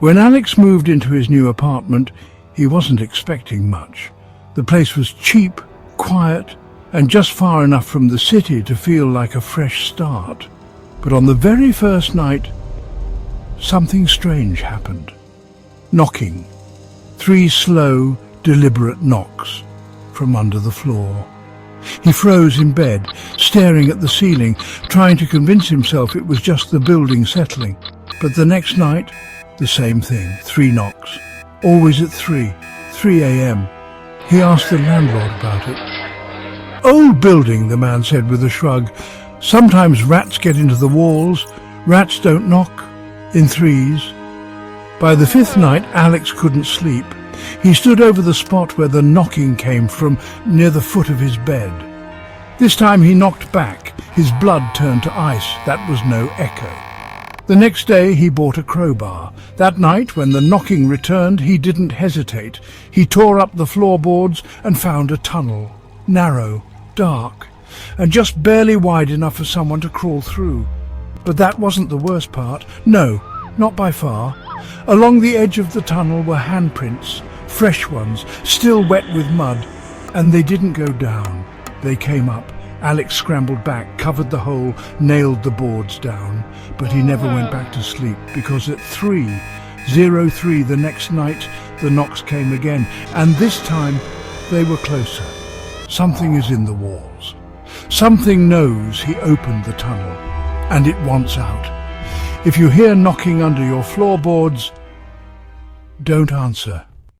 When Alex moved into his new apartment, he wasn't expecting much. The place was cheap, quiet, and just far enough from the city to feel like a fresh start. But on the very first night, something strange happened. Knocking. 3 slow, deliberate knocks from under the floor. He froze in bed, staring at the ceiling, trying to convince himself it was just the building settling. But the next night, the same thing, 3 knocks. Always at 3 a.m. He asked the landlord about it. "Old building," the man said with a shrug. "Sometimes rats get into the walls. Rats don't knock in 3s. By the 5th night, Alex couldn't sleep. He stood over the spot where the knocking came from, near the foot of his bed. This time he knocked back. His blood turned to ice. That was no echo. The next day he bought a crowbar. That night, when the knocking returned, he didn't hesitate. He tore up the floorboards and found a tunnel. Narrow, dark, and just barely wide enough for someone to crawl through. But that wasn't the worst part. No, not by far. Along the edge of the tunnel were handprints, fresh ones, still wet with mud, and they didn't go down. They came up. Alex scrambled back, covered the hole, nailed the boards down. But he never went back to sleep, because at 3:03 the next night, the knocks came again, and this time they were closer. Something is in the walls. Something knows he opened the tunnel, and it wants out. If you hear knocking under your floorboards, don't answer.